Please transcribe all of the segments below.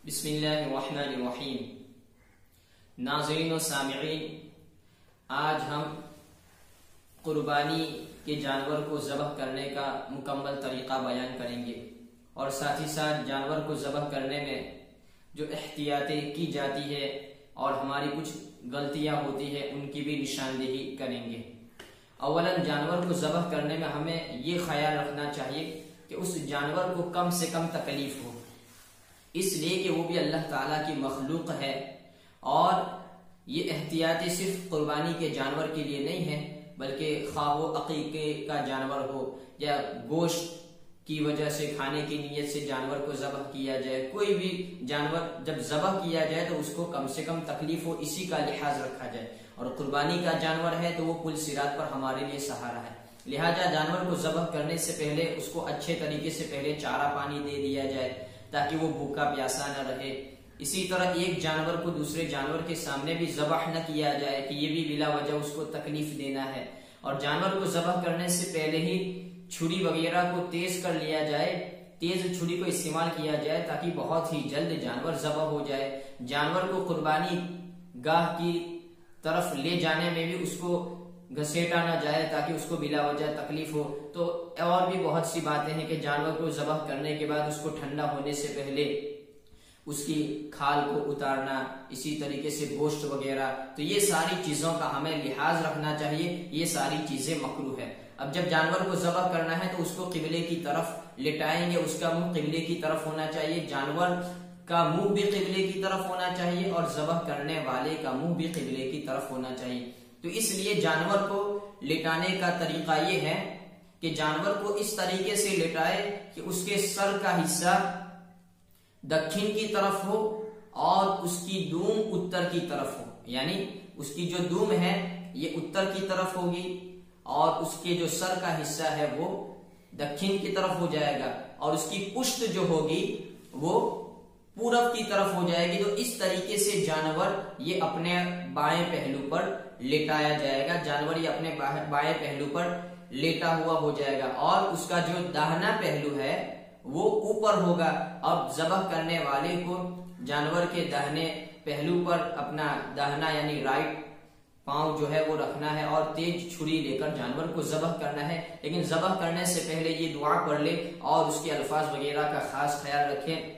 بسم اللہ الرحمن الرحیم۔ ناظرین و سامعین، آج ہم قربانی کے جانور کو ذبح کرنے کا مکمل طریقہ بیان کریں گے اور ساتھ ہی ساتھ جانور کو ذبح کرنے میں جو احتیاطیں کی جاتی ہے اور ہماری کچھ غلطیاں ہوتی ہیں ان کی بھی نشاندہی کریں گے۔ اولاً جانور کو ذبح کرنے میں ہمیں یہ خیال رکھنا چاہیے کہ اس جانور کو کم سے کم تکلیف ہو، اس لیے کہ وہ بھی اللہ تعالیٰ کی مخلوق ہے، اور یہ احتیاطی صرف قربانی کے جانور کے لیے نہیں ہے بلکہ خواہ وہ عقیقے کا جانور ہو یا گوشت کی وجہ سے کھانے کی نیت سے جانور کو ذبح کیا جائے، کوئی بھی جانور جب ذبح کیا جائے تو اس کو کم سے کم تکلیف ہو، اسی کا لحاظ رکھا جائے۔ اور قربانی کا جانور ہے تو وہ پل صراط پر ہمارے لیے سہارا ہے، لہذا جانور کو ذبح کرنے سے پہلے اس کو اچھے طریقے سے پہلے چارہ پانی دے دیا جائے تاکہ وہ بھوکا پیاسا نہ رہے۔ اسی طرح ایک جانور کو دوسرے جانور کے سامنے بھی ذبح نہ کیا جائے کہ یہ بھی بلا وجہ اس کو تکلیف دینا ہے، اور جانور کو ذبح کرنے سے پہلے ہی چھری وغیرہ کو تیز کر لیا جائے، تیز چھری کو استعمال کیا جائے تاکہ بہت ہی جلد جانور ذبح ہو جائے۔ جانور کو قربانی گاہ کی طرف لے جانے میں بھی اس کو گھسیٹا نہ جائے تاکہ اس کو بلا وجہ تکلیف ہو۔ تو اور بھی بہت سی باتیں ہیں کہ جانور کو ذبح کرنے کے بعد اس کو ٹھنڈا ہونے سے پہلے اس کی کھال کو اتارنا، اسی طریقے سے گوشت وغیرہ، تو یہ ساری چیزوں کا ہمیں لحاظ رکھنا چاہیے، یہ ساری چیزیں مکروہ ہے۔ اب جب جانور کو ذبح کرنا ہے تو اس کو قبلے کی طرف لٹائیں گے، اس کا منہ قبلے کی طرف ہونا چاہیے، جانور کا منہ بھی قبلے کی طرف ہونا چاہیے اور ذبح کرنے والے کا منہ بھی قبلے کی طرف ہونا چاہیے۔ تو اس لیے جانور کو لٹانے کا طریقہ یہ ہے کہ جانور کو اس طریقے سے لٹائے کہ اس کے سر کا حصہ دکھن کی طرف ہو اور اس کی دم اتر کی طرف ہو، یعنی اس کی جو دم ہے یہ اتر کی طرف ہوگی اور اس کے جو سر کا حصہ ہے وہ دکھن کی طرف ہو جائے گا، اور اس کی پشت جو ہوگی وہ پورب کی طرف ہو جائے گی۔ تو اس طریقے سے جانور یہ اپنے بائیں پہلو پر لٹایا جائے گا، جانور یہ اپنے بائیں پہلو پر لیٹا ہوا ہو جائے گا، اور اس کا جو داہنا پہلو ہے وہ اوپر ہوگا۔ اب ذبح کرنے والے کو جانور کے داہنے پہلو پر اپنا داہنا یعنی رائٹ پاؤں جو ہے وہ رکھنا ہے اور تیز چھری لے کر جانور کو ذبح کرنا ہے، لیکن ذبح کرنے سے پہلے یہ دعا پڑھ لے اور اس کے الفاظ وغیرہ کا خاص خیال رکھیں۔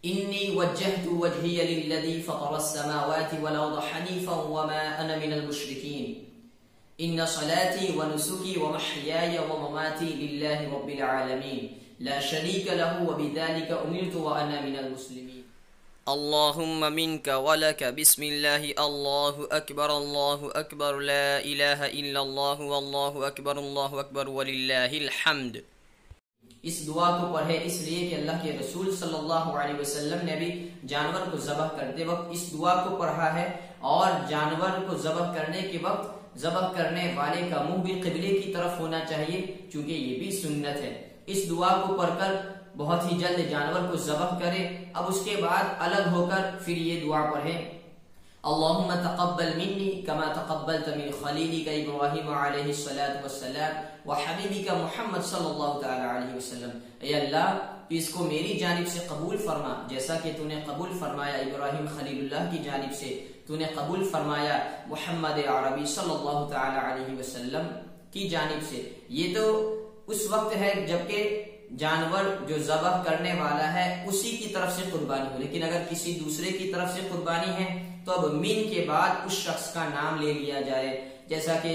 انی وجہت وجہی للذی فطر السماوات والارض حنیفا وما انا من المشرکین ان صلاتي ونسكي ومحياي ومماتي لله رب العالمين لا شريك له وبذلك أمرت وأنا من المسلمين۔ اللهم منك ولك بسم الله الله أكبر الله أكبر لا إله إلا الله والله أكبر ولله الحمد۔ اس دعا کو پڑھے اس لیے کہ اللہ کے رسول صلی اللہ علیہ وسلم نے بھی جانور کو ذبح کرتے وقت اس دعا کو پڑھا ہے، اور جانور کو ذبح کرنے کے وقت ذبح کرنے والے کا منہ بھی قبلے کی طرف ہونا چاہیے، چونکہ یہ بھی سنت ہے۔ اس دعا کو پڑھ کر بہت ہی جلد جانور کو ذبح کرے۔ اب اس کے بعد الگ ہو کر پھر یہ دعا پڑھے، اللہم تقبل منی کما تقبلت من خلیلک ابراہیم علیہ الصلاۃ والسلام وحبیبک محمد صلی اللہ تعالی علیہ وسلم۔ اے اللہ، تو اس کو میری جانب سے قبول فرما جیسا کہ تو نے قبول فرمایا ابراہیم خلیل اللہ کی جانب سے، تو نے قبول فرمایا محمد عربی صلی اللہ تعالی علیہ وسلم کی جانب سے۔ یہ تو اس وقت ہے جبکہ جانور جو ذبح کرنے والا ہے اسی کی طرف سے قربانی ہو، لیکن اگر کسی دوسرے کی طرف سے قربانی ہے تو اب من کے بعد اس شخص کا نام لے لیا جائے، جیسا کہ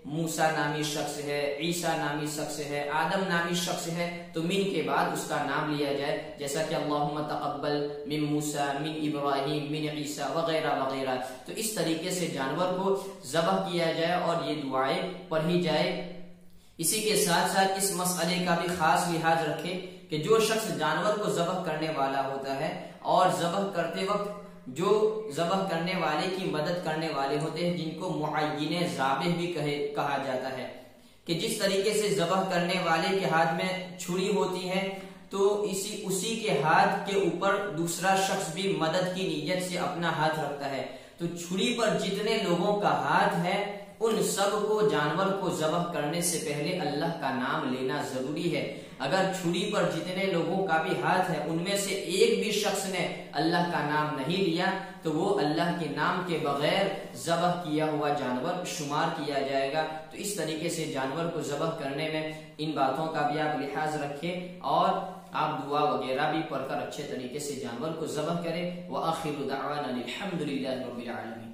موسیٰ نامی شخص ہے، عیسیٰ نامی شخص ہے، آدم نامی شخص ہے، تو من کے بعد اس کا نام لیا جائے، جیسا کہ اللہم تقبل من موسیٰ من ابراہیم من عیسیٰ وغیرہ وغیرہ۔ تو اس طریقے سے جانور کو ذبح کیا جائے اور یہ دعائیں پڑھی جائے۔ اسی کے ساتھ ساتھ اس مسئلے کا بھی خاص لحاظ رکھے کہ جو شخص جانور کو ذبح کرنے والا ہوتا ہے اور ذبح کرتے وقت جو ذبح کرنے والے کی مدد کرنے والے ہوتے ہیں، جن کو معین ذابح بھی کہا جاتا ہے، کہ جس طریقے سے ذبح کرنے والے کے ہاتھ میں چھری ہوتی ہے تو اسی کے ہاتھ کے اوپر دوسرا شخص بھی مدد کی نیت سے اپنا ہاتھ رکھتا ہے، تو چھری پر جتنے لوگوں کا ہاتھ ہے ان سب کو جانور کو ذبح کرنے سے پہلے اللہ کا نام لینا ضروری ہے۔ اگر چھری پر جتنے لوگوں کا بھی ہاتھ ہے ان میں سے ایک بھی شخص نے اللہ کا نام نہیں لیا تو وہ اللہ کے نام کے بغیر ذبح کیا ہوا جانور شمار کیا جائے گا۔ تو اس طریقے سے جانور کو ذبح کرنے میں ان باتوں کا بھی آپ لحاظ رکھیں اور آپ دعا وغیرہ بھی پڑھ کر اچھے طریقے سے جانور کو ذبح کریں۔ وآخر دعوانا الحمد للہ رب العالمین۔